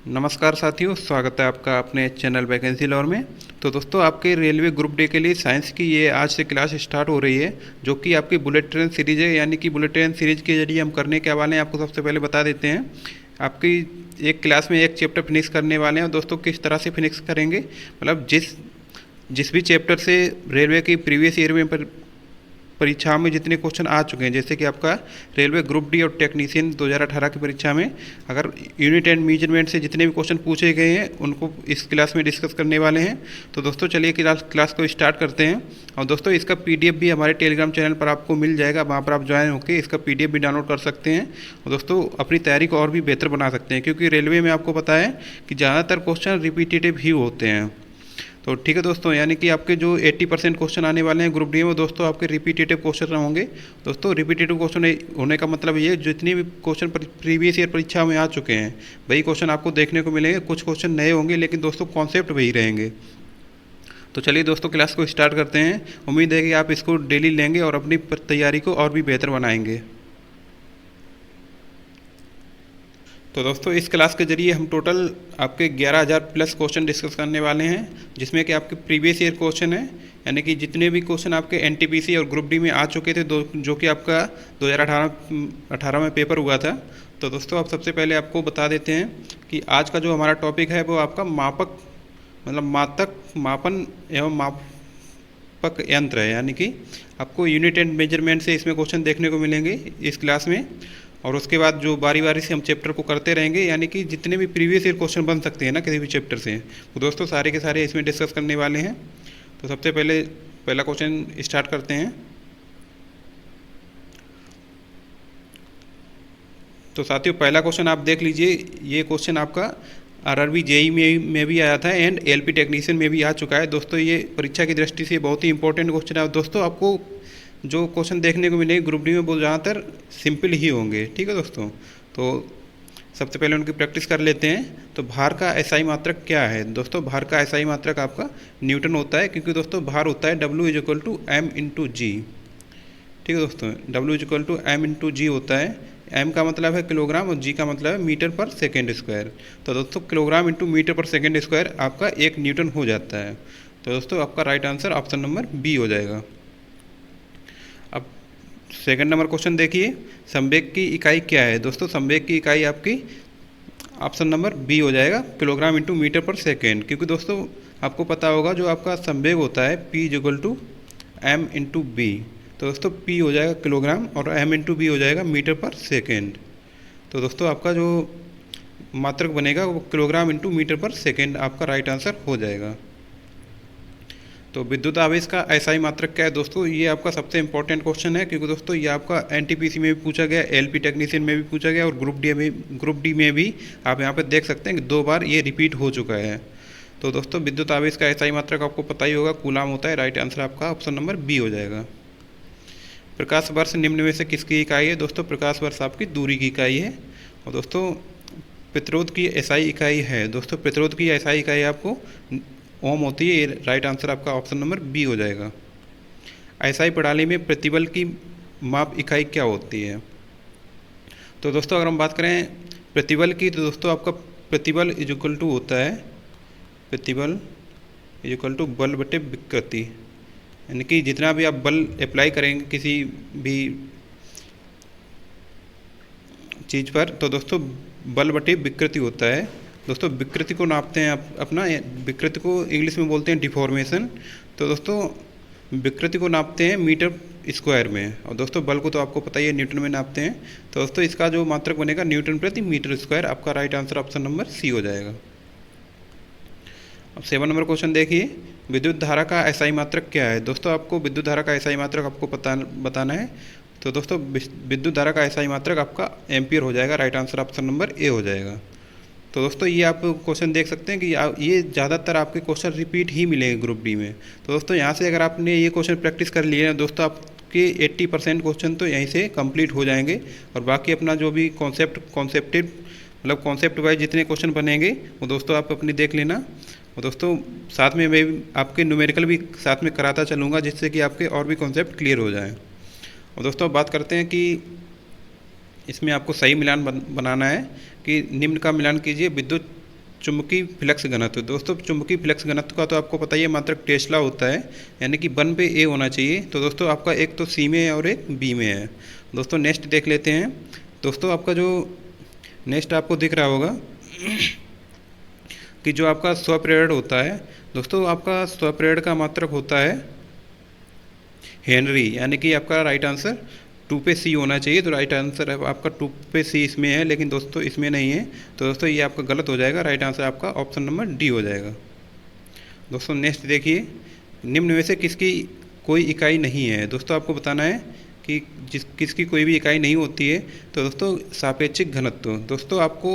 नमस्कार साथियों, स्वागत है आपका अपने चैनल वैकेंसी लॉर में। तो दोस्तों, आपके रेलवे ग्रुप डी के लिए साइंस की ये आज से क्लास स्टार्ट हो रही है, जो कि आपकी बुलेट ट्रेन सीरीज है। यानी कि बुलेट ट्रेन सीरीज के जरिए हम करने के वाले हैं, आपको सबसे पहले बता देते हैं। आपकी एक क्लास में एक चैप्टर फिनिश करने वाले हैं। और दोस्तों, किस तरह से फिनिश करेंगे, मतलब जिस जिस भी चैप्टर से रेलवे की प्रीवियस ईयर में परीक्षाओं में जितने क्वेश्चन आ चुके हैं, जैसे कि आपका रेलवे ग्रुप डी और टेक्नीशियन 2018 की परीक्षा में अगर यूनिट एंड मेजरमेंट से जितने भी क्वेश्चन पूछे गए हैं, उनको इस क्लास में डिस्कस करने वाले हैं। तो दोस्तों, चलिए क्लास को स्टार्ट करते हैं। और दोस्तों, इसका पीडीएफ भी हमारे टेलीग्राम चैनल पर आपको मिल जाएगा, वहाँ पर आप ज्वाइन होकर इसका पीडीएफ भी डाउनलोड कर सकते हैं। और दोस्तों, अपनी तैयारी को और भी बेहतर बना सकते हैं, क्योंकि रेलवे में आपको पता है कि ज़्यादातर क्वेश्चन रिपीटेटिव ही होते हैं। तो ठीक है दोस्तों, यानी कि आपके जो 80% क्वेश्चन आने वाले हैं ग्रुप डी में, दोस्तों आपके रिपीटेटिव क्वेश्चन होंगे। दोस्तों, रिपीटेटिव क्वेश्चन होने का मतलब ये, जितने भी क्वेश्चन प्रीवियस ईयर परीक्षा में आ चुके हैं, वही क्वेश्चन आपको देखने को मिलेंगे। कुछ क्वेश्चन नए होंगे, लेकिन दोस्तों कॉन्सेप्ट वही रहेंगे। तो चलिए दोस्तों, क्लास को स्टार्ट करते हैं। उम्मीद है कि आप इसको डेली लेंगे और अपनी तैयारी को और भी बेहतर बनाएंगे। तो दोस्तों, इस क्लास के जरिए हम टोटल आपके 11,000 प्लस क्वेश्चन डिस्कस करने वाले हैं, जिसमें कि आपके प्रीवियस ईयर क्वेश्चन है, यानी कि जितने भी क्वेश्चन आपके एनटीपीसी और ग्रुप डी में आ चुके थे, जो कि आपका 2018 में पेपर हुआ था। तो दोस्तों, आप सबसे पहले आपको बता देते हैं कि आज का जो हमारा टॉपिक है वो आपका मापक, मतलब मात्रक मापन एवं मापक यंत्र है। यानी कि आपको यूनिट एंड मेजरमेंट से इसमें क्वेश्चन देखने को मिलेंगे इस क्लास में। और उसके बाद जो बारी बारी से हम चैप्टर को करते रहेंगे, यानी कि जितने भी प्रीवियस ईयर क्वेश्चन बन सकते हैं ना किसी भी चैप्टर से, वो दोस्तों सारे के सारे इसमें डिस्कस करने वाले हैं। तो सबसे पहले पहला क्वेश्चन स्टार्ट करते हैं। तो साथियों, पहला क्वेश्चन आप देख लीजिए। ये क्वेश्चन आपका आरआरबी जेई में भी आया था एंड एलपी टेक्नीशियन में भी आ चुका है। दोस्तों, ये परीक्षा की दृष्टि से बहुत ही इंपॉर्टेंट क्वेश्चन है। दोस्तों, आपको जो क्वेश्चन देखने को मिलेंगे ग्रुप डी में, वो ज़्यादातर सिंपल ही होंगे। ठीक है दोस्तों, तो सबसे पहले उनकी प्रैक्टिस कर लेते हैं। तो भार का एसआई मात्रक क्या है? दोस्तों, भार का एसआई मात्रक आपका न्यूटन होता है, क्योंकि दोस्तों भार होता है W=m/g। ठीक है दोस्तों, W=m/g होता है। m का मतलब है किलोग्राम और g का मतलब है मीटर पर सेकेंड स्क्वायर। तो दोस्तों, किलोग्राम इंटू मीटर पर सेकेंड स्क्वायर आपका 1 न्यूटन हो जाता है। तो दोस्तों, आपका right answer option number B हो जाएगा। अब सेकंड नंबर क्वेश्चन देखिए, संवेग की इकाई क्या है? दोस्तों, संवेग की इकाई आपकी ऑप्शन नंबर बी हो जाएगा, किलोग्राम इंटू मीटर पर सेकेंड। क्योंकि दोस्तों आपको पता होगा, जो आपका संवेग होता है P=m/b। तो दोस्तों, P हो जाएगा किलोग्राम और m/b हो जाएगा मीटर पर सेकेंड। तो दोस्तों, आपका जो मात्रक बनेगा वो किलोग्राम इंटू मीटर पर सेकेंड आपका राइट आंसर हो जाएगा। तो विद्युत आवेश का एसआई मात्रक क्या है? दोस्तों, ये आपका सबसे इंपॉर्टेंट क्वेश्चन है, क्योंकि दोस्तों ये आपका एनटीपीसी में भी पूछा गया, एलपी टेक्नीशियन में भी पूछा गया और ग्रुप डी में भी आप यहाँ पर देख सकते हैं कि 2 बार ये रिपीट हो चुका है। तो दोस्तों, विद्युत आवेश का एसआई मात्रक आपको पता ही होगा, कूलाम होता है। राइट आंसर आपका ऑप्शन नंबर बी हो जाएगा। प्रकाश वर्ष निम्न में से किसकी इकाई है? दोस्तों, प्रकाश वर्ष आपकी दूरी की इकाई है। और दोस्तों, प्रतिरोध की एसआई इकाई है। दोस्तों, प्रतिरोध की एसआई इकाई आपको ओम होती है। ये राइट आंसर आपका ऑप्शन नंबर बी हो जाएगा। एसआई प्रणाली में प्रतिबल की माप इकाई क्या होती है? तो दोस्तों, अगर हम बात करें प्रतिबल की, तो दोस्तों आपका प्रतिबल इक्वल टू होता है, प्रतिबल इक्वल टू बल बटे विकृति। यानी कि जितना भी आप बल अप्लाई करेंगे किसी भी चीज़ पर, तो दोस्तों बल बटे विकृति होता है। दोस्तों, विकृति को नापते हैं अपना, विकृति को इंग्लिश में बोलते हैं डिफॉर्मेशन। तो दोस्तों, विकृति को नापते हैं मीटर स्क्वायर में, और दोस्तों बल को तो आपको पता ही है न्यूटन में नापते हैं। तो दोस्तों, इसका जो मात्रक बनेगा न्यूटन प्रति मीटर स्क्वायर। आपका right answer option number C हो जाएगा। अब 7 नंबर क्वेश्चन देखिए, विद्युत धारा का एसआई मात्रक क्या है? दोस्तों, आपको विद्युत धारा का एसआई मात्रक आपको बताना है। तो दोस्तों, विद्युत धारा का एसआई मात्रक आपका एम्पियर हो जाएगा। राइट आंसर ऑप्शन नंबर ए हो जाएगा। तो दोस्तों, ये आप क्वेश्चन देख सकते हैं कि ये ज़्यादातर आपके क्वेश्चन रिपीट ही मिलेंगे ग्रुप डी में। तो दोस्तों, यहाँ से अगर आपने ये क्वेश्चन प्रैक्टिस कर लिए हैं दोस्तों, आपके 80% क्वेश्चन तो यहीं से कंप्लीट हो जाएंगे। और बाकी अपना जो भी कॉन्सेप्ट वाइज जितने क्वेश्चन बनेंगे, वो दोस्तों आप अपनी देख लेना। और दोस्तों, साथ में मैं आपके न्यूमेरिकल भी साथ में कराता चलूँगा, जिससे कि आपके और भी कॉन्सेप्ट क्लियर हो जाएँ। और दोस्तों, बात करते हैं कि इसमें आपको सही मिलान बनाना है कि निम्न का मिलान कीजिए। विद्युत चुंबकीय फ्लक्स घनत्व। दोस्तों चुंबकीय फ्लक्स घनत्व का तो आपको पता ही है, मात्रक टेस्ला होता है, यानी कि 1 पे ए होना चाहिए। तो दोस्तों आपका एक तो सी में है और एक बी में है। दोस्तों नेक्स्ट देख लेते हैं। दोस्तों आपका जो नेक्स्ट आपको दिख रहा होगा कि जो आपका स्वप्रेरण होता है, दोस्तों आपका स्वप्रेरण का मात्रक होता है हेनरी, यानी कि आपका राइट आंसर 2 पे सी होना चाहिए। तो राइट आंसर आपका 2 पे सी इसमें है, लेकिन दोस्तों इसमें नहीं है। तो दोस्तों ये आपका गलत हो जाएगा, राइट आंसर आपका ऑप्शन नंबर डी हो जाएगा। दोस्तों नेक्स्ट देखिए, निम्न में से किसकी कोई इकाई नहीं है। दोस्तों आपको बताना है कि किसकी कोई भी इकाई नहीं होती है। तो दोस्तों सापेक्षिक घनत्व। दोस्तों आपको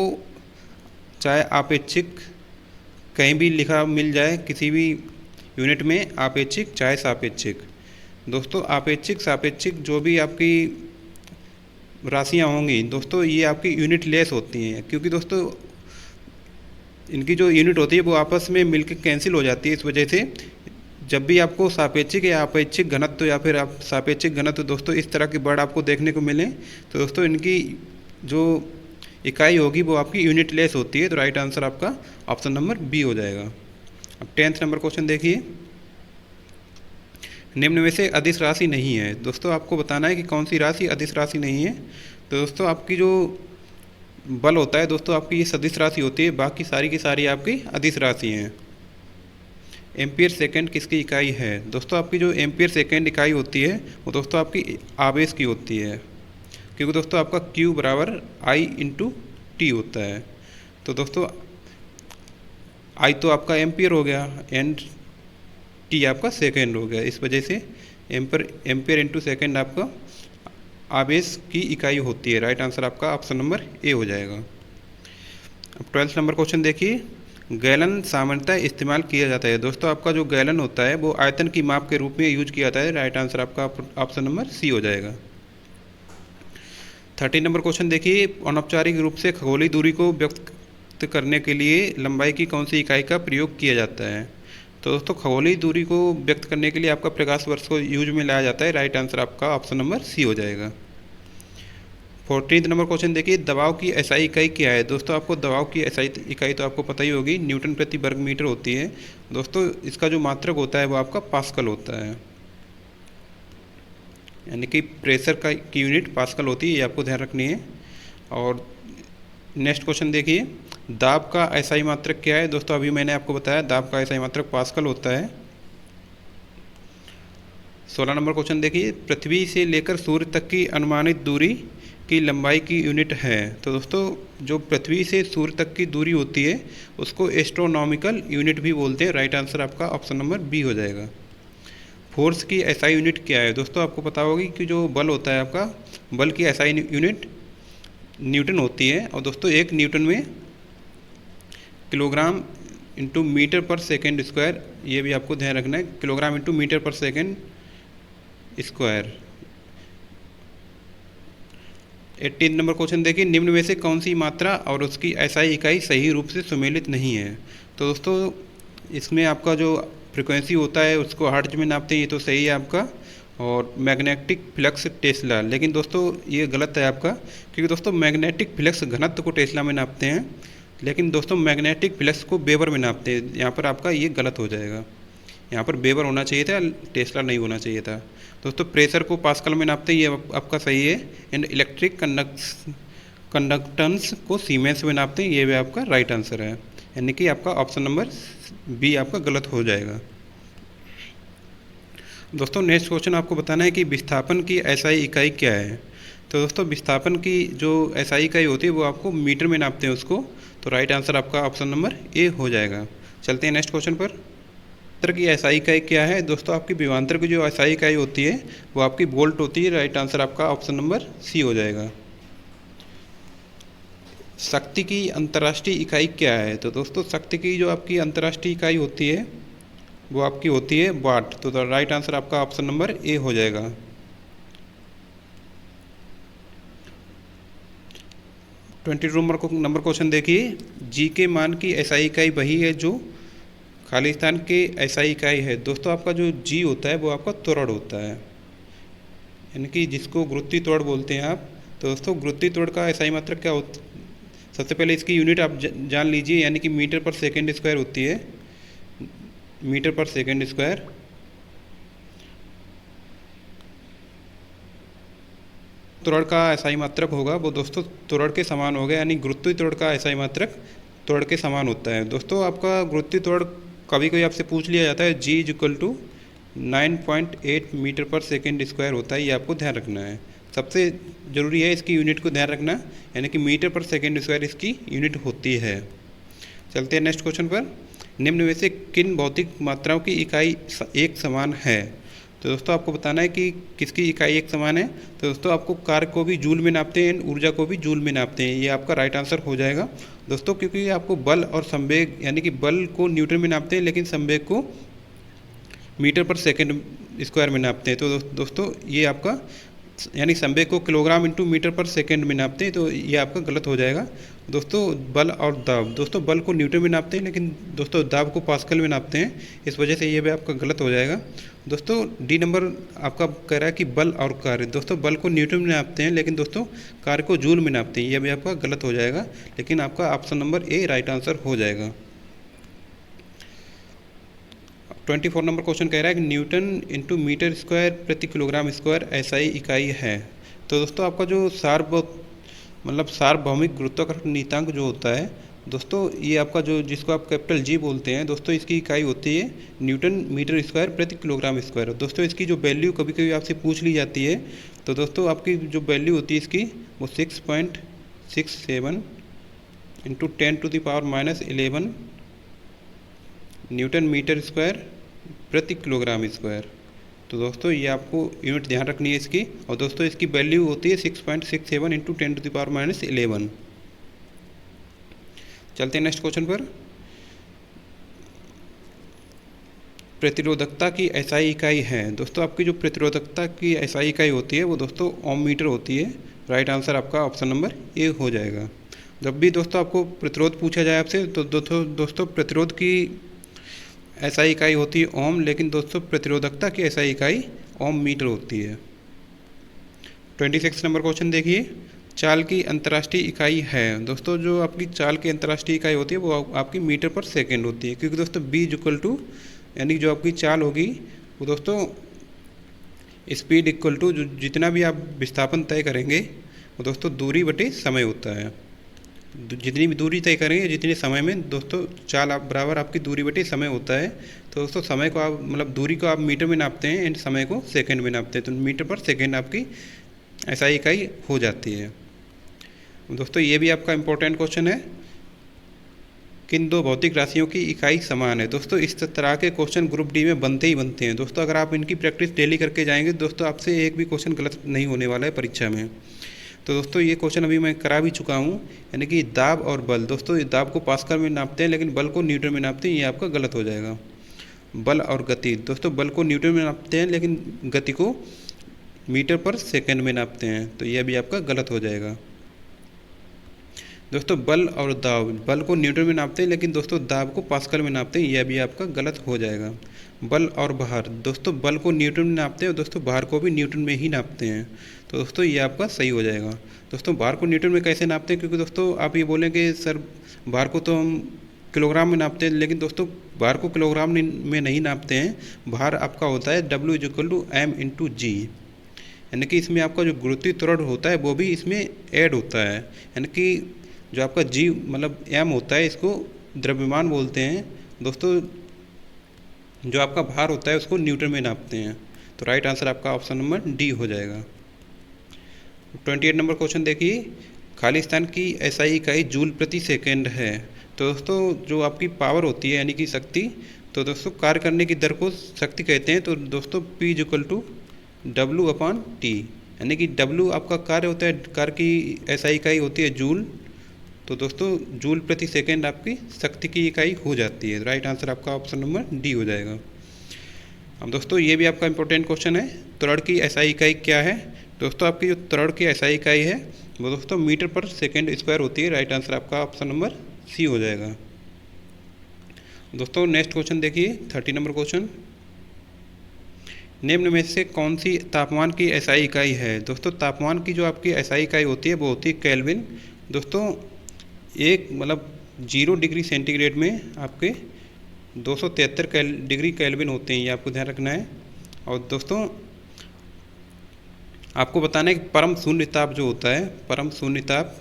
चाहे आपेक्षिक कहीं भी लिखा मिल जाए, किसी भी यूनिट में आपेक्षिक चाहे सापेक्षिक। दोस्तों आपेक्षिक सापेक्षिक जो भी आपकी राशियाँ होंगी दोस्तों, ये आपकी यूनिट लेस होती हैं, क्योंकि दोस्तों इनकी जो यूनिट होती है वो आपस में मिलकर कैंसिल हो जाती है। इस वजह से जब भी आपको सापेक्षिक या अपेक्षिक घनत्व या फिर आप सापेक्षिक घनत्व दोस्तों इस तरह के वर्ड आपको देखने को मिले, तो दोस्तों इनकी जो इकाई होगी वो आपकी यूनिट लेस होती है। तो राइट आंसर आपका ऑप्शन नंबर बी हो जाएगा। अब 10th नंबर क्वेश्चन देखिए, निम्न में से अदिश राशि नहीं है। दोस्तों आपको बताना है कि कौन सी राशि अदिश राशि नहीं है। तो दोस्तों आपकी जो बल होता है दोस्तों, आपकी ये सदिश राशि होती है, बाकी सारी की सारी आपकी अदिश राशि हैं। एम्पियर सेकंड किसकी इकाई है। दोस्तों आपकी जो एम्पियर सेकंड इकाई होती है वो दोस्तों आपकी आवेश की होती है, क्योंकि दोस्तों आपका Q बराबर I/T होता है। तो दोस्तों I तो आपका एम्पियर हो गया एंड T आपका सेकेंड हो गया, इस वजह से एम्पियर इंटू सेकेंड आपका आवेश की इकाई होती है। राइट आंसर आपका ऑप्शन नंबर ए हो जाएगा। अब 12th नंबर क्वेश्चन देखिए, गैलन सामान्यतः इस्तेमाल किया जाता है। दोस्तों आपका जो गैलन होता है वो आयतन की माप के रूप में यूज किया जाता है। राइट आंसर आपका ऑप्शन नंबर सी हो जाएगा। 13 नंबर क्वेश्चन देखिए, अनौपचारिक रूप से खगोलीय दूरी को व्यक्त करने के लिए लंबाई की कौन सी इकाई का प्रयोग किया जाता है। तो दोस्तों खगोलीय दूरी को व्यक्त करने के लिए आपका प्रकाश वर्ष को यूज में लाया जाता है। राइट आंसर आपका ऑप्शन नंबर सी हो जाएगा। 14th नंबर क्वेश्चन देखिए, दबाव की एसआई इकाई क्या है। दोस्तों आपको दबाव की एसआई इकाई तो आपको पता ही होगी, न्यूटन प्रति वर्ग मीटर होती है। दोस्तों इसका जो मात्रक होता है वो आपका पास्कल होता है, यानी कि प्रेशर की यूनिट पास्कल होती है, ये आपको ध्यान रखनी है। और नेक्स्ट क्वेश्चन देखिए, दाब का एसआई मात्रक क्या है। दोस्तों अभी मैंने आपको बताया दाब का एसआई मात्रक पास्कल होता है। 16 नंबर क्वेश्चन देखिए, पृथ्वी से लेकर सूर्य तक की अनुमानित दूरी की लंबाई की यूनिट है। तो दोस्तों जो पृथ्वी से सूर्य तक की दूरी होती है उसको एस्ट्रोनॉमिकल यूनिट भी बोलते हैं। राइट आंसर आपका ऑप्शन नंबर बी हो जाएगा। फोर्स की एसआई यूनिट क्या है। दोस्तों आपको पता होगी कि जो बल होता है आपका, बल की एसआई यूनिट न्यूटन होती है। और दोस्तों एक न्यूटन में किलोग्राम इंटू मीटर पर सेकेंड स्क्वायर, ये भी आपको ध्यान रखना है, किलोग्राम इंटू मीटर पर सेकेंड स्क्वायर। 18 नंबर क्वेश्चन देखिए, निम्न में से कौन सी मात्रा और उसकी एसआई इकाई सही रूप से सुमेलित नहीं है। तो दोस्तों इसमें आपका जो फ्रिक्वेंसी होता है उसको हर्ट्ज में नापते हैं, ये तो सही है आपका, और मैग्नेटिक फ्लक्स टेस्ला। लेकिन दोस्तों ये गलत है आपका, क्योंकि दोस्तों मैग्नेटिक फ्लक्स घनत्व को टेस्ला में नापते हैं, लेकिन दोस्तों मैग्नेटिक फ्लक्स को वेबर में नापते हैं। यहाँ पर आपका ये गलत हो जाएगा, यहाँ पर वेबर होना चाहिए था, टेस्ला नहीं होना चाहिए था। दोस्तों प्रेशर को पास्कल में नापते हैं, ये आपका सही है। एंड इलेक्ट्रिक कंडक्टेंस को सीमेंस में नापते हैं, ये भी आपका राइट आंसर है, यानी कि आपका ऑप्शन नंबर बी आपका गलत हो जाएगा। दोस्तों नेक्स्ट क्वेश्चन आपको बताना है कि विस्थापन की एसआई इकाई क्या है। तो दोस्तों विस्थापन की जो एसआई इकाई होती है वो आपको मीटर में नापते हैं उसको। तो राइट आंसर आपका ऑप्शन नंबर ए हो जाएगा। चलते हैं नेक्स्ट क्वेश्चन पर। विभवांतर की एसआई इकाई क्या है। दोस्तों आपकी विभवांतर की जो एसआई इकाई होती है वो आपकी वोल्ट होती है। राइट आंसर आपका ऑप्शन नंबर सी हो जाएगा। शक्ति की अंतर्राष्ट्रीय इकाई क्या है। तो दोस्तों शक्ति की जो आपकी अंतर्राष्ट्रीय इकाई होती है वो आपकी होती है वाट। तो राइट आंसर आपका ऑप्शन नंबर ए हो जाएगा। नंबर क्वेश्चन देखिए, जी के मान की एसआई इकाई वही है जो खालिस्तान के एसआई इकाई है। दोस्तों आपका जो जी होता है वो आपका त्वरण होता है, यानी कि जिसको गुरुत्वीय त्वरण बोलते हैं आप। तो दोस्तों गुरुत्वीय त्वरण का एसआई मात्रक क्या होता, सबसे पहले इसकी यूनिट आप जान लीजिए, यानी कि मीटर पर सेकेंड स्क्वायर होती है, मीटर पर सेकेंड स्क्वायर। त्वरण का SI मात्रक होगा वो दोस्तों त्वरण के समान होगा, यानी गुरुत्वीय त्वरण का SI मात्रक त्वरण के समान होता है। दोस्तों आपका गुरुत्वीय त्वरण कभी कभी आपसे पूछ लिया जाता है, G is equal to 9.8 metre पर सेकेंड स्क्वायर होता है, ये आपको ध्यान रखना है। सबसे ज़रूरी है इसकी यूनिट को ध्यान रखना, यानी कि मीटर पर सेकेंड स्क्वायर इसकी यूनिट होती है। चलते हैं नेक्स्ट क्वेश्चन पर। निम्न में से किन भौतिक मात्राओं की इकाई एक समान है? तो दोस्तों आपको बताना है कि किसकी इकाई एक समान है। तो दोस्तों आपको कार्य को भी जूल में नापते हैं, ऊर्जा को भी जूल में नापते हैं, ये आपका राइट आंसर हो जाएगा दोस्तों, क्योंकि आपको बल और संवेग, यानी कि बल को न्यूटन में नापते हैं लेकिन संवेग को मीटर पर सेकेंड स्क्वायर में नापते हैं। तो दोस्तों ये आपका, यानी संवेग को किलोग्राम इंटू मीटर पर सेकेंड में नापते हैं, तो ये आपका गलत हो जाएगा दोस्तों। बल और दाब, दोस्तों बल को न्यूटन में नापते हैं लेकिन दोस्तों दाब को पास्कल में नापते हैं, इस वजह से ये भी आपका गलत हो जाएगा दोस्तों। डी नंबर आपका कह रहा है कि बल और कार्य, दोस्तों बल को न्यूटन में नापते हैं लेकिन दोस्तों कार्य को जूल में नापते हैं, यह भी आपका गलत हो जाएगा, लेकिन आपका option number A right answer हो जाएगा। 24 नंबर क्वेश्चन कह रहा है कि न्यूटन इंटू मीटर स्क्वायर प्रति किलोग्राम स्क्वायर SI इकाई है। तो दोस्तों आपका जो सार्वभौमिक गुरुत्वाकर्षण नियतांक जो होता है दोस्तों, ये आपका जो जिसको आप कैपिटल G बोलते हैं दोस्तों, इसकी इकाई होती है न्यूटन मीटर स्क्वायर प्रति किलोग्राम स्क्वायर। दोस्तों इसकी जो वैल्यू कभी कभी आपसे पूछ ली जाती है, तो दोस्तों आपकी जो वैल्यू होती है इसकी वो 6.67 इंटू 10⁻⁻11 न्यूटन मीटर स्क्वायर प्रति किलोग्राम स्क्वायर। तो दोस्तों ये आपको यूनिट ध्यान रखनी है इसकी, और दोस्तों इसकी वैल्यू होती है 6.67 इंटू 10⁻11। चलते हैं नेक्स्ट क्वेश्चन पर। प्रतिरोधकता की SI इकाई है। दोस्तों आपकी जो प्रतिरोधकता की SI इकाई होती है वो दोस्तों ओम मीटर होती है, राइट आंसर आपका ऑप्शन नंबर ए हो जाएगा। जब भी दोस्तों आपको प्रतिरोध पूछा जाए आपसे, तो दोस्तों प्रतिरोध की SI इकाई होती है ओम, लेकिन दोस्तों प्रतिरोधकता की SI इकाई ओम मीटर होती है। 26 नंबर क्वेश्चन देखिए, चाल की अंतर्राष्ट्रीय इकाई है। दोस्तों जो आपकी चाल की अंतर्राष्ट्रीय इकाई होती है वो आपकी मीटर पर सेकेंड होती है, क्योंकि दोस्तों B इक्वल टू, यानी जो आपकी चाल होगी वो दोस्तों स्पीड इक्वल टू जो जितना भी आप विस्थापन तय करेंगे वो दोस्तों दूरी बटे समय होता है। जितनी भी दूरी तय करेंगे जितने समय में दोस्तों चाल आप बराबर आपकी दूरी बटे समय होता है। तो दोस्तों समय को आप दूरी को आप मीटर में नापते हैं एंड समय को सेकंड में नापते हैं, तो मीटर पर सेकंड आपकी SI इकाई हो जाती है। दोस्तों ये भी आपका इम्पोर्टेंट क्वेश्चन है, किन दो भौतिक राशियों की इकाई समान है। दोस्तों इस तरह के क्वेश्चन ग्रुप डी में बनते ही बनते हैं दोस्तों, अगर आप इनकी प्रैक्टिस डेली करके जाएंगे दोस्तों आपसे एक भी क्वेश्चन गलत नहीं होने वाला है परीक्षा में। तो दोस्तों ये क्वेश्चन अभी मैं करा भी चुका हूँ, यानी कि दाब और बल। दोस्तों दाब को पास्कल में नापते हैं लेकिन बल को न्यूटन में नापते हैं, ये आपका गलत हो जाएगा। बल और गति, दोस्तों बल को न्यूटन में नापते हैं लेकिन गति को मीटर पर सेकेंड में नापते हैं, तो यह भी आपका गलत हो जाएगा। दोस्तों बल और दाब, बल को न्यूटन में नापते हैं लेकिन दोस्तों दाब को पास्कल में नापते हैं, यह भी आपका गलत हो जाएगा। बल और भार, दोस्तों बल को न्यूटन में नापते हैं और दोस्तों भार को भी न्यूटन में ही नापते हैं, तो दोस्तों ये आपका सही हो जाएगा। दोस्तों भार को न्यूटन में कैसे नापते हैं, क्योंकि दोस्तों आप ये बोलेंगे सर भार को तो हम किलोग्राम में नापते हैं, लेकिन दोस्तों भार को किलोग्राम में नहीं नापते हैं। भार आपका होता है W equal to M into G, यानी कि इसमें आपका जो गुरुत्वीय त्वरण होता है वो भी इसमें ऐड होता है, यानी कि जो आपका G M होता है इसको द्रव्यमान बोलते हैं दोस्तों, जो आपका भार होता है उसको न्यूटन में नापते हैं, तो राइट आंसर आपका ऑप्शन नंबर डी हो जाएगा। 28 नंबर क्वेश्चन देखिए, खाली स्थान की SI इकाई जूल प्रति सेकेंड है। तो दोस्तों जो आपकी पावर होती है यानी कि शक्ति, तो दोस्तों कार्य करने की दर को शक्ति कहते हैं, तो दोस्तों P इक्वल टू W/T, यानी कि W आपका कार्य होता है, कार्य की SI इकाई होती है जूल, तो दोस्तों जूल प्रति सेकेंड आपकी शक्ति की इकाई हो जाती है, राइट आंसर आपका ऑप्शन नंबर डी हो जाएगा। अब दोस्तों ये भी आपका इंपॉर्टेंट क्वेश्चन है, त्वरण की SI इकाई क्या है। दोस्तों आपकी जो त्वरण की SI इकाई है वो दोस्तों मीटर पर सेकेंड स्क्वायर होती है, राइट आंसर आपका ऑप्शन नंबर सी हो जाएगा। दोस्तों नेक्स्ट क्वेश्चन देखिए, 30 नंबर क्वेश्चन, निम्न में से कौन सी तापमान की SI इकाई है। दोस्तों तापमान की जो आपकी SI इकाई होती है वो होती है केल्विन। दोस्तों एक मतलब 0 डिग्री सेंटीग्रेड में आपके 273 डिग्री केल्विन होते हैं, ये आपको ध्यान रखना है। और दोस्तों आपको बताना है कि परम शून्य ताप जो होता है, परम शून्य ताप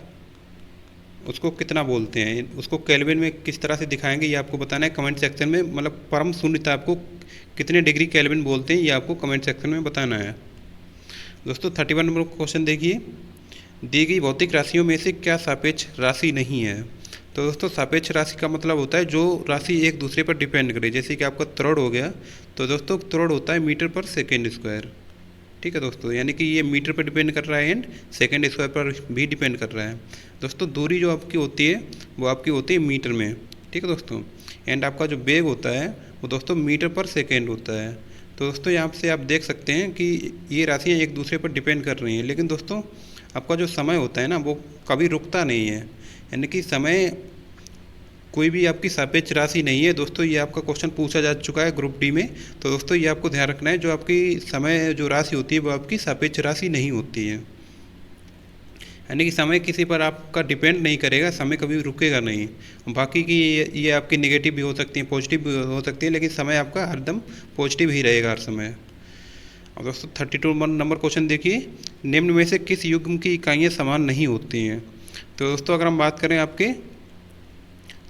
उसको कितना बोलते हैं, उसको केल्विन में किस तरह से दिखाएंगे ये आपको बताना है कमेंट सेक्शन में। मतलब परम शून्य ताप को कितने डिग्री केल्विन बोलते हैं ये आपको कमेंट सेक्शन में बताना है। दोस्तों 31 नंबर क्वेश्चन देखिए, दी गई भौतिक राशियों में से क्या सापेक्ष राशि नहीं है। तो दोस्तों सापेक्ष राशि का मतलब होता है जो राशि एक दूसरे पर डिपेंड करे, जैसे कि आपका त्वरण हो गया, तो दोस्तों त्वरण होता है मीटर पर सेकेंड स्क्वायर। ठीक है दोस्तों, यानी कि ये मीटर पर डिपेंड कर रहा है एंड सेकेंड स्क्वायर पर भी डिपेंड कर रहा है। दोस्तों दूरी जो आपकी होती है वो आपकी होती है मीटर में। ठीक है दोस्तों, एंड आपका जो वेग होता है वो दोस्तों मीटर पर सेकेंड होता है। तो दोस्तों यहाँ से आप देख सकते हैं कि ये राशियाँ एक दूसरे पर डिपेंड कर रही हैं, लेकिन दोस्तों आपका जो समय होता है ना वो कभी रुकता नहीं है, यानी कि समय कोई भी आपकी सापेक्ष राशि नहीं है। दोस्तों ये आपका क्वेश्चन पूछा जा चुका है ग्रुप डी में, तो दोस्तों ये आपको ध्यान रखना है, जो आपकी समय जो राशि होती है वो आपकी सापेक्ष राशि नहीं होती है। यानी कि समय किसी पर आपका डिपेंड नहीं करेगा, समय कभी रुकेगा नहीं। बाकी की ये आपकी नेगेटिव भी हो सकती हैं, पॉजिटिव भी हो सकती है, लेकिन समय आपका हरदम पॉजिटिव ही रहेगा हर समय। और दोस्तों 32 नंबर क्वेश्चन देखिए, निम्न में से किस युग्म की इकाइयाँ समान नहीं होती हैं। तो दोस्तों अगर हम बात करें आपके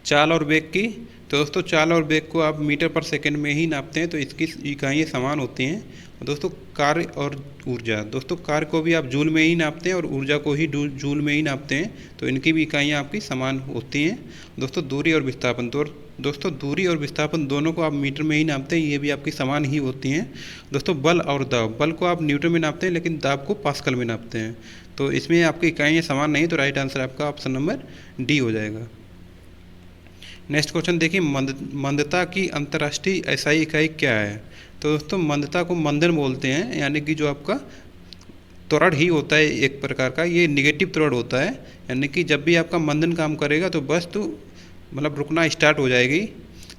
चाल और वेग की, तो दोस्तों चाल और वेग को आप मीटर पर सेकंड में ही नापते हैं, तो इसकी इकाइयाँ समान होती हैं। और दोस्तों कार्य और ऊर्जा, दोस्तों कार्य को भी आप जूल में ही नापते हैं और ऊर्जा को ही जूल में ही नापते हैं, तो इनकी भी इकाइयाँ आपकी समान होती हैं। दोस्तों दूरी और विस्थापन, तो दोस्तों दूरी और विस्थापन दोनों को आप मीटर में ही नापते हैं, ये भी आपकी समान ही होती हैं। दोस्तों बल और दाब, बल को आप न्यूटन में नापते हैं लेकिन दाब को पास्कल में नापते हैं, तो इसमें आपकी इकाइयाँ समान नहीं, तो राइट आंसर आपका ऑप्शन नंबर डी हो जाएगा। नेक्स्ट क्वेश्चन देखिए, मंदता की अंतर्राष्ट्रीय एसआई इकाई क्या है। तो दोस्तों मंदता को मंदन बोलते हैं, यानी कि जो आपका त्वरण ही होता है एक प्रकार का, ये निगेटिव त्वरण होता है, यानी कि जब भी आपका मंदन काम करेगा तो वस्तु मतलब रुकना स्टार्ट हो जाएगी,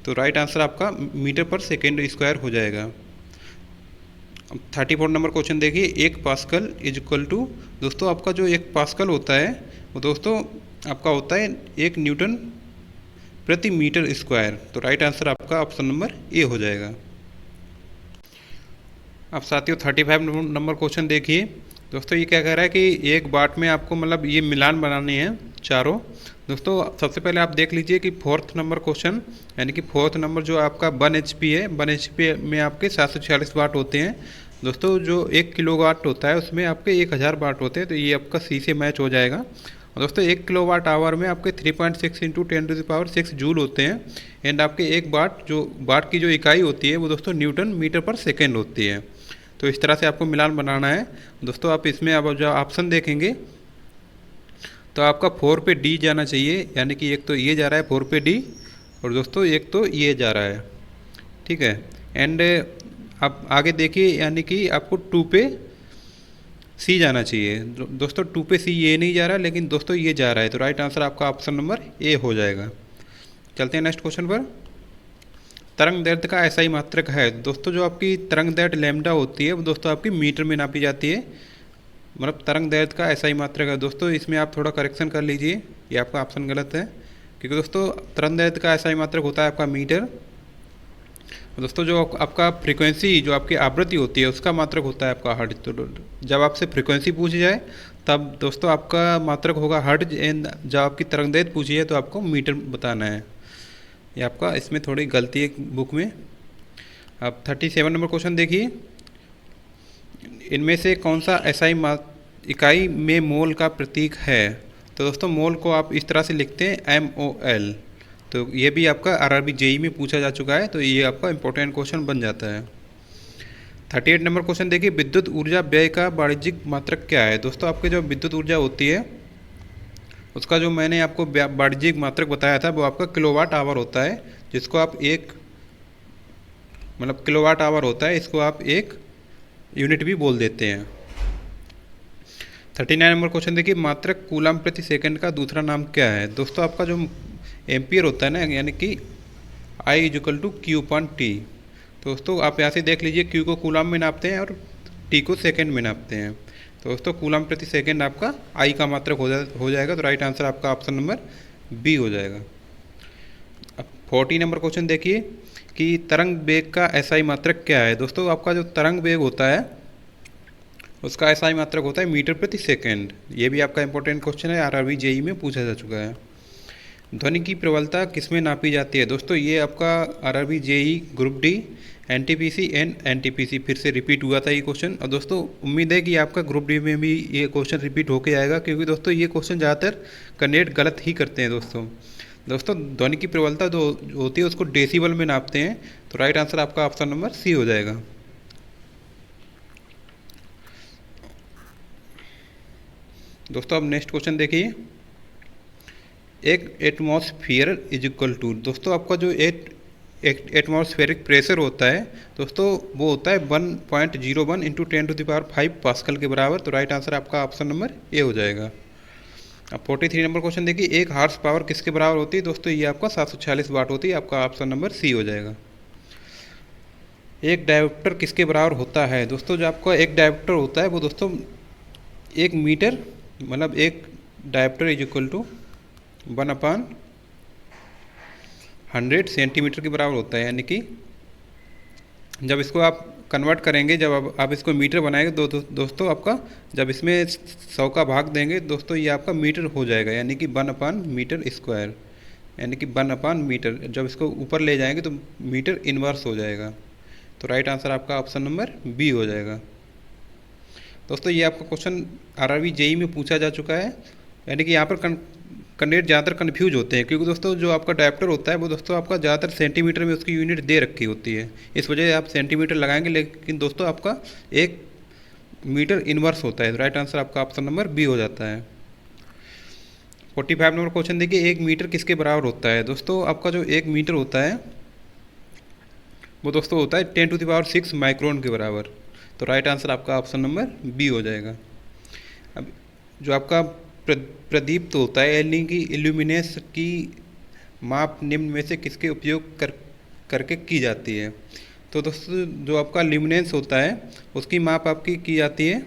तो राइट आंसर आपका मीटर पर सेकेंड स्क्वायर हो जाएगा। अब 34 नंबर क्वेश्चन देखिए, 1 पास्कल इज इक्वल टू, दोस्तों आपका जो 1 पास्कल होता है वो दोस्तों आपका होता है 1 न्यूटन प्रति मीटर स्क्वायर, तो राइट आंसर आपका ऑप्शन नंबर ए हो जाएगा। अब साथियों 35 नंबर क्वेश्चन देखिए, दोस्तों ये क्या कह रहा है कि एक वाट में आपको मतलब ये मिलान बनाने हैं चारों। दोस्तों सबसे पहले आप देख लीजिए कि 4th नंबर क्वेश्चन, यानी कि 4th नंबर जो आपका 1 HP है, 1 HP में आपके 746 वाट होते हैं। दोस्तों जो 1 किलोवाट होता है उसमें आपके 1000 वाट होते हैं, तो ये आपका सी से मैच हो जाएगा। और दोस्तों 1 किलोवाट आवर में आपके 3.6 × 10⁶ जूल होते हैं, एंड आपके एक वाट की जो इकाई होती है वो दोस्तों न्यूटन मीटर पर सेकेंड होती है। तो इस तरह से आपको मिलान बनाना है। दोस्तों आप इसमें अब जो ऑप्शन देखेंगे तो आपका 4 पे डी जाना चाहिए, यानी कि एक तो ये जा रहा है 4 पे डी, और दोस्तों एक तो ये जा रहा है। ठीक है, एंड आप आगे देखिए, यानी कि आपको 2 पे सी जाना चाहिए। दोस्तों 2 पे सी ये नहीं जा रहा है, लेकिन दोस्तों ये जा रहा है, तो राइट आंसर आपका ऑप्शन नंबर ए हो जाएगा। चलते हैं नेक्स्ट क्वेश्चन पर। तरंग दैर्ध्य का एसआई मात्रक है। दोस्तों जो आपकी तरंग दैर्ध्य लैम्डा होती है वो दोस्तों आपकी मीटर में नापी जाती है, मतलब तरंग दैर्ध्य का एसआई मात्रक है। दोस्तों इसमें आप थोड़ा करेक्शन कर लीजिए, ये आपका ऑप्शन गलत है, क्योंकि दोस्तों तरंग दैर्ध्य का एसआई मात्रक होता है आपका मीटर। दोस्तों जो आपका फ्रीक्वेंसी जो आपकी आवृत्ति होती है उसका मात्रक होता है आपका हर्ट्ज। तो जब आपसे फ्रीक्वेंसी पूछी जाए तब दोस्तों आपका मात्रक होगा हर्ट्ज, एंड जब आपकी तरंग दैर्ध्य पूछी है तो आपको मीटर बताना है। ये आपका इसमें थोड़ी गलती है बुक में। अब 37 नंबर क्वेश्चन देखिए, इनमें से कौन सा एसआई इकाई में मोल का प्रतीक है। तो दोस्तों मोल को आप इस तरह से लिखते हैं MOL, तो ये भी आपका RRB JEE में पूछा जा चुका है, तो ये आपका इंपॉर्टेंट क्वेश्चन बन जाता है। 38 नंबर क्वेश्चन देखिए, विद्युत ऊर्जा व्यय का वाणिज्यिक मात्रक क्या है। दोस्तों आपके जो विद्युत ऊर्जा होती है उसका जो मैंने आपको वाणिज्यिक मात्रक बताया था वो आपका किलोवाट आवर होता है, जिसको आप एक मतलब किलोवाट आवर होता है, इसको आप एक यूनिट भी बोल देते हैं। 39 नंबर क्वेश्चन देखिए, मात्रक कूलम प्रति सेकंड का दूसरा नाम क्या है। दोस्तों आपका जो एम्पियर होता है ना, यानी कि I = Q/T। तो दोस्तों आप यहाँ से देख लीजिए, Q को कूलम में नापते हैं और T को सेकंड में नापते हैं। तो दोस्तों कूलम प्रति सेकंड आपका I का मात्रक हो जाएगा, तो राइट आंसर आपका ऑप्शन नंबर बी हो जाएगा। अब 40 नंबर क्वेश्चन देखिए कि तरंग वेग का एसआई मात्रक क्या है। दोस्तों आपका जो तरंग वेग होता है उसका एसआई मात्रक होता है मीटर प्रति सेकंड। ये भी आपका इंपॉर्टेंट क्वेश्चन है, आरआरबी जेई में पूछा जा चुका है। ध्वनि की प्रबलता किसमें नापी जाती है। दोस्तों ये आपका RRB JE group D NTPC and NTPC फिर से रिपीट हुआ था ये क्वेश्चन। और दोस्तों उम्मीद है कि आपका ग्रुप डी में भी ये क्वेश्चन रिपीट होके आएगा, क्योंकि दोस्तों ये क्वेश्चन ज़्यादातर कैंडिडेट गलत ही करते हैं। दोस्तों ध्वनि की प्रबलता जो होती है उसको डेसिबल में नापते हैं। तो राइट आंसर आपका ऑप्शन नंबर सी हो जाएगा। दोस्तों अब नेक्स्ट क्वेश्चन देखिए, एक एटमॉस्फेयर इज इक्वल टू। दोस्तों आपका जो एटमॉस्फेरिक प्रेशर होता है दोस्तों वो होता है 1.01 इंटू 10⁵ पास्कल के बराबर। तो राइट आंसर आपका ऑप्शन नंबर ए हो जाएगा। अब 43 नंबर क्वेश्चन देखिए, एक हार्स पावर किसके बराबर होती है। दोस्तों ये आपका 746 वाट होती है। आपका ऑप्शन नंबर सी हो जाएगा। एक डायोप्टर किसके बराबर होता है। दोस्तों जो आपका एक डायोप्टर होता है वो दोस्तों 1 मीटर मतलब एक dioptre is equal to 1/100 centimetre के बराबर होता है। यानी कि जब इसको आप कन्वर्ट करेंगे, जब आप इसको मीटर बनाएंगे दोस्तों आपका जब इसमें 100 का भाग देंगे दोस्तों ये आपका मीटर हो जाएगा। यानी कि 1/मीटर², यानी कि 1/मीटर। जब इसको ऊपर ले जाएंगे तो मीटर इनवर्स हो जाएगा। तो राइट आंसर आपका ऑप्शन नंबर बी हो जाएगा। दोस्तों ये आपका क्वेश्चन आरआरबी जेई में पूछा जा चुका है। यानी कि यहाँ पर कैंडिडेट ज़्यादातर कन्फ्यूज होते हैं, क्योंकि दोस्तों जो आपका डायोप्टर होता है वो दोस्तों आपका ज़्यादातर सेंटीमीटर में उसकी यूनिट दे रखी होती है, इस वजह से आप सेंटीमीटर लगाएंगे, लेकिन दोस्तों आपका 1 मीटर इनवर्स होता है। राइट आंसर आपका ऑप्शन नंबर बी हो जाता है। 45 नंबर क्वेश्चन देखिए, 1 मीटर किसके बराबर होता है। दोस्तों आपका जो 1 मीटर होता है वो दोस्तों होता है 10⁶ माइक्रोन के बराबर। तो राइट आंसर आपका ऑप्शन नंबर बी हो जाएगा। अब जो आपका प्रदीप्त होता है यानी कि इल्यूमिनेस की माप निम्न में से किसके उपयोग करके की जाती है। तो दोस्तों जो आपका ल्यूमिनेंस होता है उसकी माप आपकी की जाती है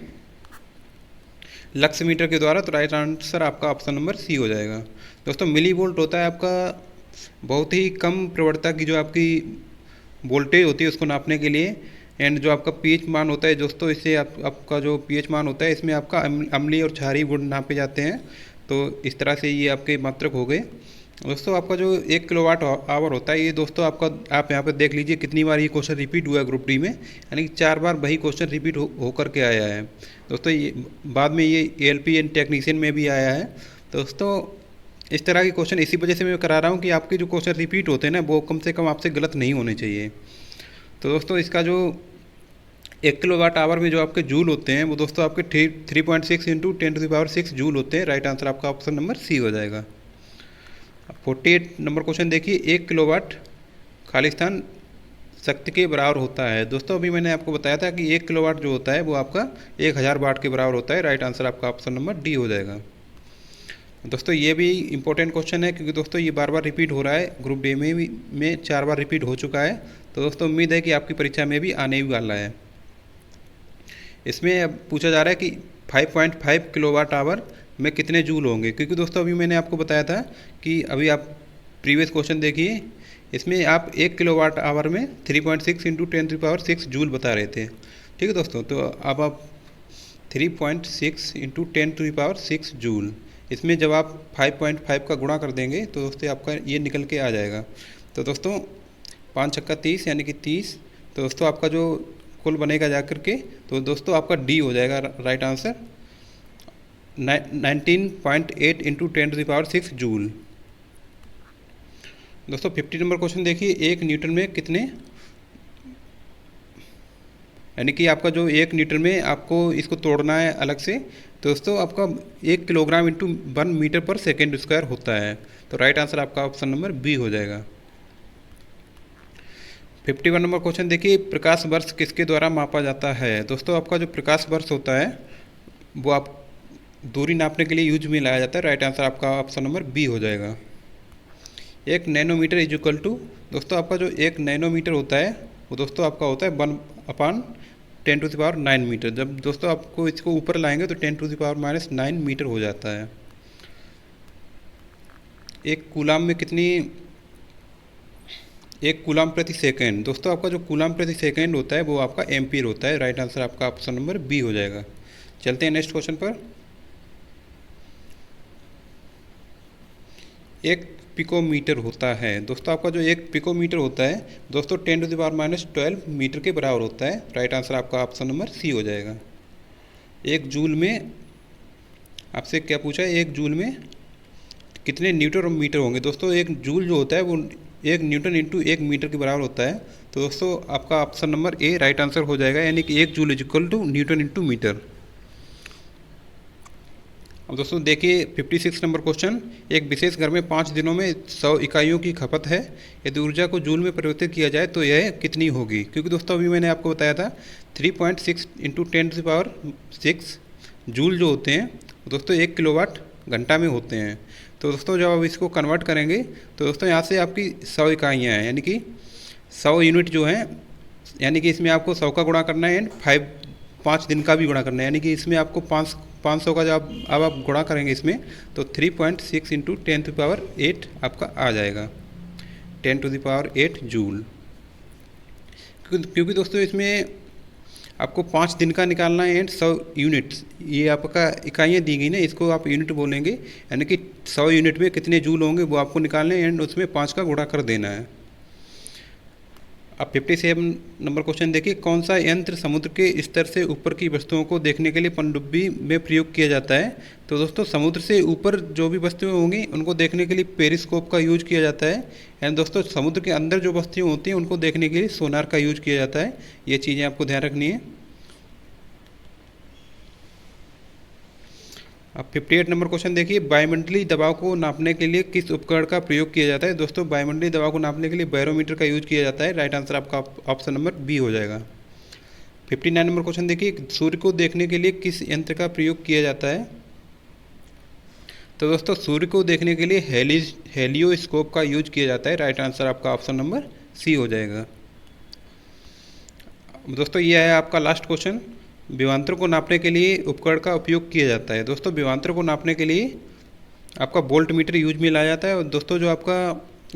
लक्स मीटर के द्वारा। तो राइट आंसर आपका ऑप्शन नंबर सी हो जाएगा। दोस्तों मिली वोल्ट होता है आपका बहुत ही कम प्रवणता की जो आपकी वोल्टेज होती है उसको नापने के लिए। एंड जो आपका पीएच मान होता है दोस्तों, इससे आपका जो पीएच मान होता है इसमें आपका अम्लीय और क्षारीय गुण नापे जाते हैं। तो इस तरह से ये आपके मात्रक हो गए। दोस्तों आपका जो 1 किलोवाट आवर होता है ये दोस्तों आपका आप यहाँ पर देख लीजिए कितनी बार ये क्वेश्चन रिपीट हुआ है ग्रुप डी में, यानी कि 4 बार वही क्वेश्चन रिपीट होकर के आया है। दोस्तों ये बाद में ये एएलपी एंड टेक्नीशियन में भी आया है। दोस्तों इस तरह के क्वेश्चन इसी वजह से मैं करा रहा हूँ कि आपके जो क्वेश्चन रिपीट होते हैं ना वो कम से कम आपसे गलत नहीं होने चाहिए। तो दोस्तों इसका जो 1 किलोवाट आवर में जो आपके जूल होते हैं वो दोस्तों आपके 3.6 इंटू 10⁶ जूल होते हैं। राइट आंसर आपका ऑप्शन नंबर सी हो जाएगा। 48 नंबर क्वेश्चन देखिए, 1 किलोवाट खालिस्तान शक्ति के बराबर होता है। दोस्तों अभी मैंने आपको बताया था कि 1 किलोवाट जो होता है वो आपका 1000 वाट के बराबर होता है। राइट आंसर आपका ऑप्शन नंबर डी हो जाएगा। दोस्तों ये भी इंपॉर्टेंट क्वेश्चन है, क्योंकि दोस्तों ये बार बार रिपीट हो रहा है, ग्रुप डी में 4 बार रिपीट हो चुका है। तो दोस्तों उम्मीद है कि आपकी परीक्षा में भी आने ही वाला है। इसमें अब पूछा जा रहा है कि 5.5 किलोवाट आवर में कितने जूल होंगे, क्योंकि दोस्तों अभी मैंने आपको बताया था कि अभी आप प्रीवियस क्वेश्चन देखिए, इसमें आप 1 किलोवाट आवर में 3.6 इंटू 10⁶ जूल बता रहे थे। ठीक है दोस्तों, तो अब आप 3.6 इंटू 10⁶ जूल, इसमें जब आप 5.5 का गुणा कर देंगे तो दोस्तों आपका ये निकल के आ जाएगा। तो दोस्तों 5 छक्का 30 यानी कि 30। तो दोस्तों आपका जो कुल बनेगा जा कर के तो दोस्तों आपका डी हो जाएगा राइट आंसर 19.8 इंटू 10⁶ जूल। दोस्तों 50 नंबर क्वेश्चन देखिए, 1 न्यूटन में कितने, यानी कि आपका जो 1 न्यूटन में आपको इसको तोड़ना है अलग से। तो दोस्तों आपका 1 किलोग्राम इंटू 1 मीटर पर सेकेंड स्क्वायर होता है। तो राइट आंसर आपका ऑप्शन नंबर बी हो जाएगा। 51 नंबर क्वेश्चन देखिए, प्रकाश वर्ष किसके द्वारा मापा जाता है। दोस्तों आपका जो प्रकाश वर्ष होता है वो आप दूरी नापने के लिए यूज में लाया जाता है। राइट आंसर आपका ऑप्शन नंबर बी हो जाएगा। 1 नैनोमीटर इज इक्वल टू, दोस्तों आपका जो 1 नैनोमीटर होता है वो दोस्तों आपका होता है 1/10⁹ मीटर। जब दोस्तों आपको इसको ऊपर लाएंगे तो 10⁻⁹मीटर हो जाता है। एक कूलाम में कितनी, एक कूलाम प्रति सेकंड। दोस्तों आपका जो कूलाम प्रति सेकंड होता है वो आपका एम्पीयर होता है। राइट आंसर आपका ऑप्शन नंबर बी हो जाएगा। चलते हैं नेक्स्ट क्वेश्चन पर। एक पिकोमीटर होता है। दोस्तों आपका जो एक पिकोमीटर होता है दोस्तों 10⁻⁻12 मीटर के बराबर होता है। राइट आंसर आपका ऑप्शन नंबर सी हो जाएगा। एक जूल में आपसे क्या पूछा है, एक जूल में कितने न्यूटन और मीटर होंगे। दोस्तों एक जूल जो होता है वो एक न्यूटन इंटू एक मीटर के बराबर होता है। तो दोस्तों आपका option number A right answer हो जाएगा, यानी कि एक joule is equal to newton into metre. अब दोस्तों देखिए 56 नंबर क्वेश्चन। एक विशेष घर में 5 दिनों में 100 इकाइयों की खपत है। यदि ऊर्जा को जूल में परिवर्तित किया जाए तो यह कितनी होगी। क्योंकि दोस्तों अभी मैंने आपको बताया था 3.6 इंटू 10⁻6 जूल जो होते हैं दोस्तों 1 किलोवाट घंटा में होते हैं। तो दोस्तों जब आप इसको कन्वर्ट करेंगे तो दोस्तों यहाँ से आपकी 100 इकाइयाँ हैं, यानी कि 100 यूनिट जो हैं, यानी कि इसमें आपको 100 का गुणा करना है एंड 5 दिन का भी गुणा करना है, यानी कि इसमें आपको 500 का जब अब आप गुणा करेंगे इसमें तो 3.6 इंटू 10⁸ आपका आ जाएगा, 10⁸ जूल। क्योंकि दोस्तों इसमें आपको 5 दिन का निकालना है एंड 100 यूनिट्स, ये आपका इकाइयाँ दी गई ना, इसको आप यूनिट बोलेंगे, यानी कि 100 यूनिट में कितने जूल होंगे वो आपको निकालने हैं एंड उसमें 5 का गुणा कर देना है। अब 57 नंबर क्वेश्चन देखिए। कौन सा यंत्र समुद्र के स्तर से ऊपर की वस्तुओं को देखने के लिए पनडुब्बी में प्रयोग किया जाता है। तो दोस्तों समुद्र से ऊपर जो भी वस्तुएं होंगी उनको देखने के लिए पेरिस्कोप का यूज किया जाता है। एंड दोस्तों समुद्र के अंदर जो वस्तुएं होती हैं उनको देखने के लिए सोनार का यूज किया जाता है। ये चीज़ें आपको ध्यान रखनी है। अब 58 नंबर क्वेश्चन देखिए। वायुमंडलीय दबाव को नापने के लिए किस उपकरण का प्रयोग किया जाता है। दोस्तों वायुमंडलीय दबाव को नापने के लिए बैरोमीटर का यूज किया जाता है। राइट आंसर आपका ऑप्शन नंबर बी हो जाएगा। 59 नंबर क्वेश्चन देखिए। सूर्य को देखने के लिए किस यंत्र का प्रयोग किया जाता है। तो दोस्तों सूर्य को देखने के लिए हेलियोस्कोप का यूज किया जाता है। राइट आंसर आपका ऑप्शन नंबर सी हो जाएगा। दोस्तों ये है आपका लास्ट क्वेश्चन। विभवांतर को नापने के लिए उपकरण का उपयोग किया जाता है। दोस्तों विभवांतर को नापने के लिए आपका वोल्ट मीटर यूज में लाया जाता है। और दोस्तों जो आपका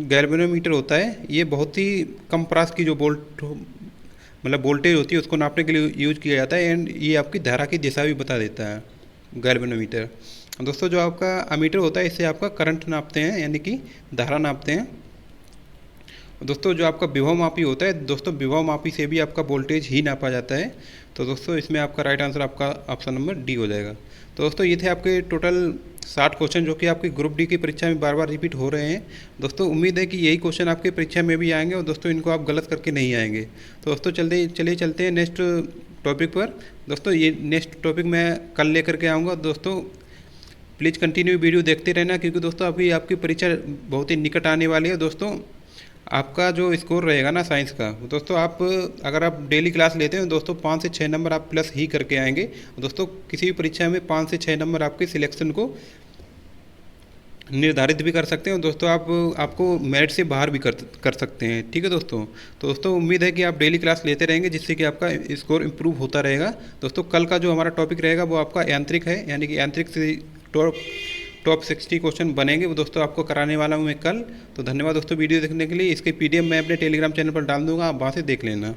गैल्वेनोमीटर होता है ये बहुत ही कम प्रास की जो मतलब वोल्टेज होती है उसको नापने के लिए यूज किया जाता है एंड ये आपकी धारा की दिशा भी बता देता है गैल्वेनोमीटर। दोस्तों जो आपका अमीटर होता है इससे आपका करंट नापते हैं, यानी कि धारा नापते हैं। दोस्तों जो आपका विभव मापी होता है दोस्तों विभव मापी से भी आपका वोल्टेज ही नापा जाता है। तो दोस्तों इसमें आपका राइट आंसर आपका ऑप्शन नंबर डी हो जाएगा। तो दोस्तों ये थे आपके टोटल 60 क्वेश्चन जो कि आपकी ग्रुप डी की परीक्षा में बार बार रिपीट हो रहे हैं। दोस्तों उम्मीद है कि यही क्वेश्चन आपके परीक्षा में भी आएंगे और दोस्तों इनको आप गलत करके नहीं आएंगे। तो दोस्तों चलिए चलते हैं नेक्स्ट टॉपिक पर। दोस्तों ये नेक्स्ट टॉपिक मैं कल लेकर के आऊँगा। दोस्तों प्लीज़ कंटिन्यू वीडियो देखते रहना, क्योंकि दोस्तों अभी आपकी परीक्षा बहुत ही निकट आने वाली है। दोस्तों आपका जो स्कोर रहेगा ना साइंस का, दोस्तों आप अगर आप डेली क्लास लेते हैं दोस्तों 5 से 6 नंबर आप प्लस ही करके आएंगे। दोस्तों किसी भी परीक्षा में 5 से 6 नंबर आपके सिलेक्शन को निर्धारित भी कर सकते हैं। दोस्तों आपको मेरिट से बाहर भी कर सकते हैं। ठीक है दोस्तों। तो दोस्तों उम्मीद है कि आप डेली क्लास लेते रहेंगे जिससे कि आपका स्कोर इम्प्रूव होता रहेगा। दोस्तों कल का जो हमारा टॉपिक रहेगा वो आपका यांत्रिक है, यानी कि यांत्रिक से टॉप 60 क्वेश्चन बनेंगे वो दोस्तों आपको कराने वाला हूँ मैं कल। तो धन्यवाद दोस्तों वीडियो देखने के लिए। इसके PDF मैं अपने टेलीग्राम चैनल पर डाल दूँगा, आप वहाँ से देख लेना।